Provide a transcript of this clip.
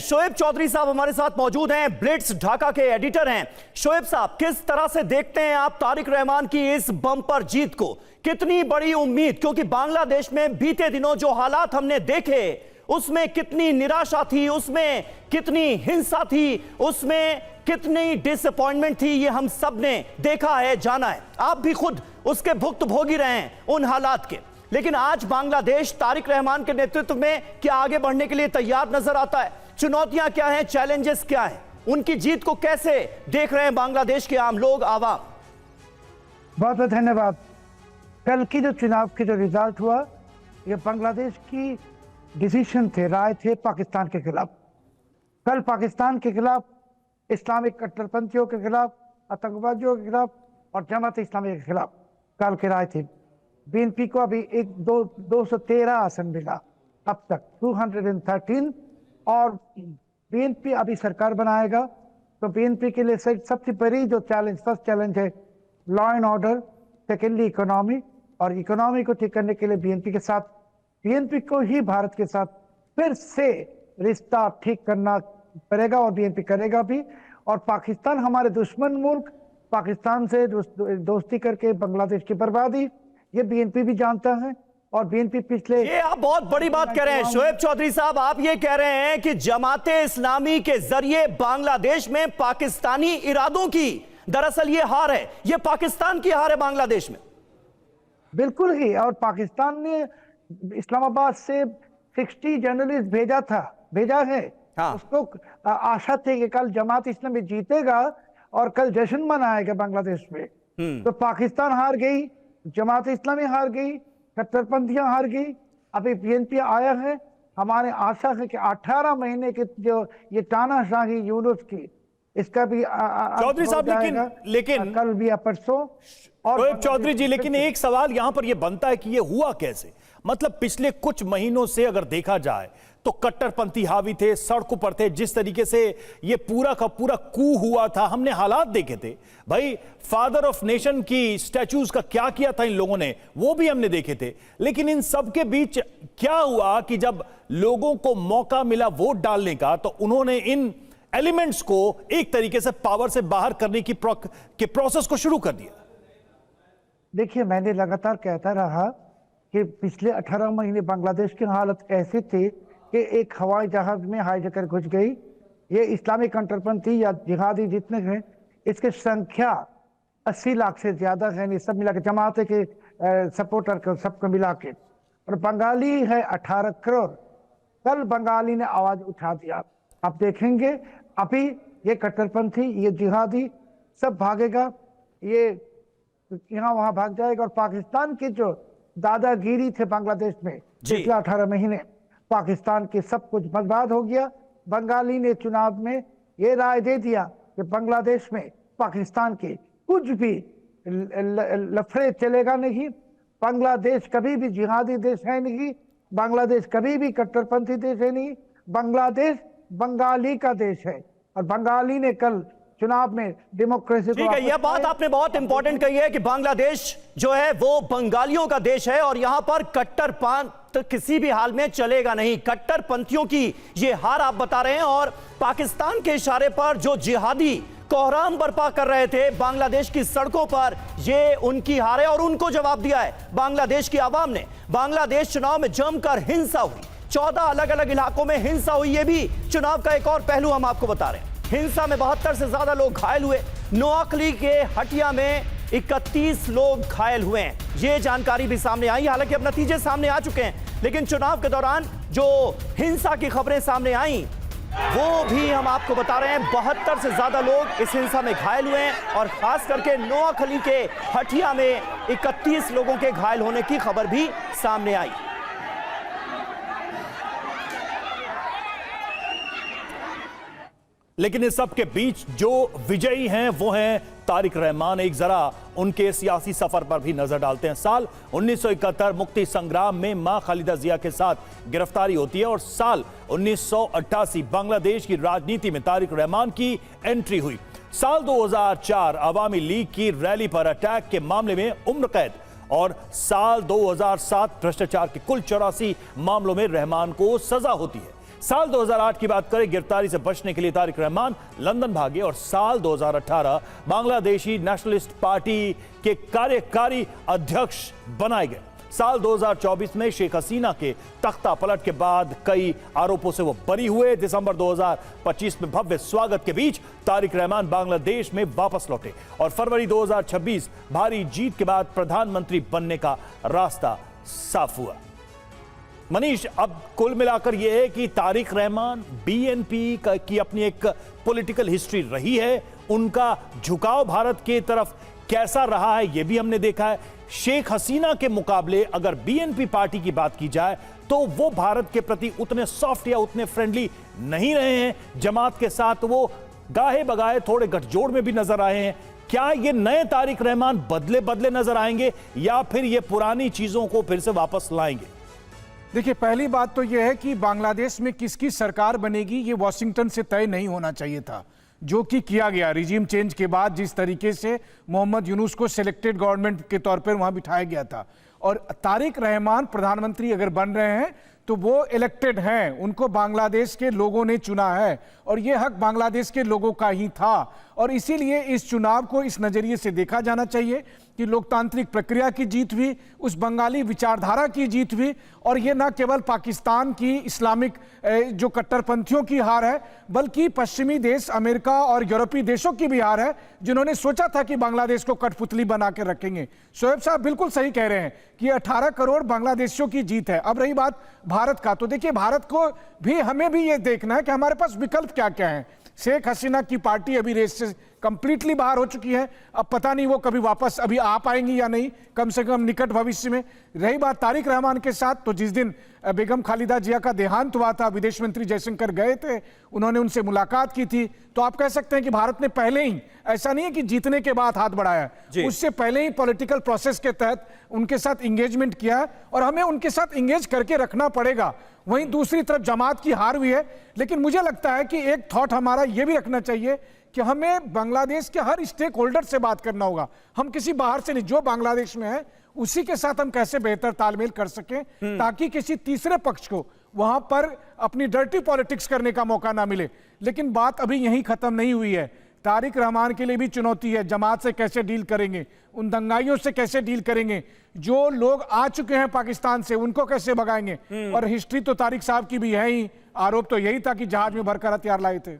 शोएब चौधरी साहब हमारे साथ मौजूद हैं, ब्लिट्स ढाका के एडिटर हैं। शोएब साहब, किस तरह से देखते हैं आप तारिक रहमान की इस बम्पर जीत को? कितनी बड़ी उम्मीद, क्योंकि बांग्लादेश में बीते दिनों जो हालात हमने देखे उसमें कितनी निराशा थी, उसमें कितनी हिंसा थी, उसमें कितनी डिसअपॉइंटमेंट थी, ये हम सब ने देखा है, जाना है। आप भी खुद उसके भुक्तभोगी रहे हैं उन हालात के। लेकिन आज बांग्लादेश तारिक रहमान के नेतृत्व में क्या आगे बढ़ने के लिए तैयार नजर आता है? चुनौतियां क्या हैं, चैलेंजेस क्या हैं? उनकी जीत को कैसे देख रहे हैं बांग्लादेश के आम लोग, आवाम? बहुत बहुत धन्यवाद। कल की जो चुनाव की जो रिजल्ट हुआ, ये बांग्लादेश की डिसीजन थे, राय थे पाकिस्तान के खिलाफ। कल पाकिस्तान के खिलाफ, इस्लामिक कट्टरपंथियों के खिलाफ, आतंकवादियों के खिलाफ और जमात इस्लामी के खिलाफ कल की राय थी। बीएनपी को अभी 213 आसन मिला अब तक, 213, और बीएनपी अभी सरकार बनाएगा। तो बीएनपी के लिए सबसे बड़ी जो चैलेंज, फर्स्ट चैलेंज है law and order, secondly economy, और इकोनॉमी को ठीक करने के लिए बीएनपी को ही भारत के साथ फिर से रिश्ता ठीक करना पड़ेगा, और बीएनपी करेगा भी। और पाकिस्तान हमारे दुश्मन मुल्क, पाकिस्तान से दोस्ती करके बांग्लादेश की बर्बादी, ये बीएनपी भी जानता है। और बीएनपी पिछले, ये आप बहुत बड़ी बात कह रहे हैं शोएब चौधरी साहब। आप ये कह रहे हैं कि जमाते इस्लामी के जरिए बांग्लादेश में पाकिस्तानी इरादों की दरअसल ये हार है, ये पाकिस्तान की हार है बांग्लादेश में। बिल्कुल ही। और पाकिस्तान ने इस्लामाबाद से 60 जर्नलिस्ट भेजा है। हाँ। उसको आशा थी कि कल जमात इस्लामी जीतेगा और कल जश्न मनाएगा बांग्लादेश में। तो पाकिस्तान हार गई, जमात इस्लामी हार गई, कट्टरपंथियां हार गई। अभी बीएनपी आया है। हमारे आशा है कि 18 महीने की जो ये तानाशाही यूनुस की, इसका भी चौधरी साहब, लेकिन कल भी परसों। और चौधरी जी, लेकिन एक सवाल यहां पर यह बनता है कि यह हुआ कैसे? मतलब पिछले कुछ महीनों से अगर देखा जाए तो कट्टरपंथी हावी थे, सड़कों पर थे। जिस तरीके से ये पूरा का पूरा कू हुआ था, हमने हालात देखे थे भाई। फादर ऑफ नेशन की स्टैच्यूज का क्या किया था इन लोगों ने, वो भी हमने देखे थे। लेकिन इन सब के बीच क्या हुआ कि जब लोगों को मौका मिला वोट डालने का, तो उन्होंने इन एलिमेंट्स को एक तरीके से पावर से बाहर करने की प्रोसेस को शुरू कर दिया। देखिए, मैंने लगातार कहता रहा कि पिछले 18 महीने बांग्लादेश की हालत ऐसी थी कि एक हवाई जहाज में हाईजैकर घुस गई। ये इस्लामिक कट्टरपंथी या जिहादी जितने हैं, इसकी संख्या 80 लाख से ज्यादा है, सब मिला के, जमात के सपोर्टर को सबको मिला के। और बंगाली है 18 करोड़। कल बंगाली ने आवाज उठा दिया। आप देखेंगे अभी ये कट्टरपंथी, ये जिहादी सब भागेगा, ये यहाँ वहां भाग जाएगा। और पाकिस्तान की जो दादागिरी थे बांग्लादेश में पिछले 18 महीने, पाकिस्तान के सब कुछ बर्बाद हो गया। बंगाली ने चुनाव में ये राय दे दिया कि बांग्लादेश में पाकिस्तान के कुछ भी लफड़े चलेगा नहीं। बांग्लादेश कभी भी जिहादी देश है नहीं, बांग्लादेश कभी भी कट्टरपंथी देश है नहीं, बांग्लादेश बंगाली का देश है। और बंगाली ने कल चुनाव में डेमोक्रेसी, ठीक है, यह बात आपने बहुत इंपॉर्टेंट कही है कि बांग्लादेश जो है वो बंगालियों का देश है, और यहां पर कट्टरपंथ किसी भी हाल में चलेगा नहीं। कट्टरपंथियों की ये हार आप बता रहे हैं, और पाकिस्तान के इशारे पर जो जिहादी कोहराम बर्पा कर रहे थे बांग्लादेश की सड़कों पर, ये उनकी हार है, और उनको जवाब दिया है बांग्लादेश की आवाम ने। बांग्लादेश चुनाव में जमकर हिंसा हुई, 14 अलग अलग इलाकों में हिंसा हुई। ये भी चुनाव का एक और पहलू हम आपको बता रहे हैं। हिंसा में 72 से ज्यादा लोग घायल हुए। नोआखली के हटिया में 31 लोग घायल हुए हैं, ये जानकारी भी सामने आई। हालांकि अब नतीजे सामने आ चुके हैं, लेकिन चुनाव के दौरान जो हिंसा की खबरें सामने आई वो भी हम आपको बता रहे हैं। 72 से ज्यादा लोग इस हिंसा में घायल हुए हैं, और खास करके नोआखली के हटिया में 31 लोगों के घायल होने की खबर भी सामने आई। लेकिन इस सब के बीच जो विजयी हैं वो हैं तारिक रहमान। एक जरा उनके सियासी सफर पर भी नजर डालते हैं। साल 1971 मुक्ति संग्राम में मां खालिदा जिया के साथ गिरफ्तारी होती है, और साल 1988 बांग्लादेश की राजनीति में तारिक रहमान की एंट्री हुई। साल 2004 अवामी लीग की रैली पर अटैक के मामले में उम्र कैद, और साल 2007 भ्रष्टाचार के कुल 84 मामलों में रहमान को सजा होती है। साल 2008 की बात करें, गिरफ्तारी से बचने के लिए तारिक रहमान लंदन भागे और साल 2018 बांग्लादेशी नेशनलिस्ट पार्टी के कार्यकारी अध्यक्ष बनाए गए। साल 2024 में शेख हसीना के तख्ता पलट के बाद कई आरोपों से वो बरी हुए। दिसंबर 2025 में भव्य स्वागत के बीच तारिक रहमान बांग्लादेश में वापस लौटे और फरवरी 2026 भारी जीत के बाद प्रधानमंत्री बनने का रास्ता साफ हुआ। मनीष, अब कुल मिलाकर यह है कि तारिक रहमान बीएनपी की अपनी एक पॉलिटिकल हिस्ट्री रही है, उनका झुकाव भारत के तरफ कैसा रहा है यह भी हमने देखा है। शेख हसीना के मुकाबले अगर बीएनपी पार्टी की बात की जाए तो वो भारत के प्रति उतने सॉफ्ट या उतने फ्रेंडली नहीं रहे हैं। जमात के साथ वो गाहे बगाहे थोड़े गठजोड़ में भी नजर आए हैं। क्या ये नए तारिक रहमान बदले बदले नजर आएंगे या फिर ये पुरानी चीजों को फिर से वापस लाएंगे? देखिए, पहली बात तो यह है कि बांग्लादेश में किसकी सरकार बनेगी ये वॉशिंगटन से तय नहीं होना चाहिए था, जो कि किया गया। रिजीम चेंज के बाद जिस तरीके से मोहम्मद यूनुस को सिलेक्टेड गवर्नमेंट के तौर पर वहां बिठाया गया था, और तारिक रहमान प्रधानमंत्री अगर बन रहे हैं तो वो इलेक्टेड हैं, उनको बांग्लादेश के लोगों ने चुना है और ये हक बांग्लादेश के लोगों का ही था। और इसीलिए इस चुनाव को इस नजरिए से देखा जाना चाहिए कि लोकतांत्रिक प्रक्रिया की जीत हुई, उस बंगाली विचारधारा की जीत हुई, और ये न केवल पाकिस्तान की इस्लामिक जो कट्टरपंथियों की हार है, बल्कि पश्चिमी देश अमेरिका और यूरोपीय देशों की भी हार है, जिन्होंने सोचा था कि बांग्लादेश को कठपुतली बना के रखेंगे। शोएब साहब बिल्कुल सही कह रहे हैं कि 18 करोड़ बांग्लादेशियों की जीत है। अब रही बात भारत का, तो देखिए भारत को भी, हमें भी ये देखना है कि हमारे पास विकल्प क्या क्या है। शेख हसीना की पार्टी अभी रेस से कंप्लीटली बाहर हो चुकी है, अब पता नहीं वो कभी वापस अभी आ पाएंगी या नहीं, कम से कम निकट भविष्य में। रही बात तारिक रहमान के साथ, तो जिस दिन बेगम खालिदा जिया का देहांत हुआ था, विदेश मंत्री जयशंकर गए थे, उन्होंने उनसे मुलाकात की थी, तो आप कह सकते हैं कि भारत ने पहले ही, ऐसा नहीं है कि जीतने के बाद हाथ बढ़ाया, उससे पहले ही पॉलिटिकल प्रोसेस के तहत उनके साथ इंगेजमेंट किया और हमें उनके साथ इंगेज करके रखना पड़ेगा। वहीं दूसरी तरफ जमात की हार हुई है, लेकिन मुझे लगता है कि एक थॉट हमारा यह भी रखना चाहिए कि हमें बांग्लादेश के हर स्टेक होल्डर से बात करना होगा। हम किसी बाहर से नहीं, जो बांग्लादेश में है उसी के साथ हम कैसे बेहतर तालमेल कर सकें, ताकि किसी तीसरे पक्ष को वहां पर अपनी डर्टी पॉलिटिक्स करने का मौका ना मिले। लेकिन बात अभी यहीं खत्म नहीं हुई है। तारिक रहमान के लिए भी चुनौती है, जमात से कैसे डील करेंगे, उन दंगाइयों से कैसे डील करेंगे, जो लोग आ चुके हैं पाकिस्तान से उनको कैसे भगाएंगे। और हिस्ट्री तो तारिक साहब की भी है ही, आरोप तो यही था कि जहाज में भरकर हथियार लाए थे।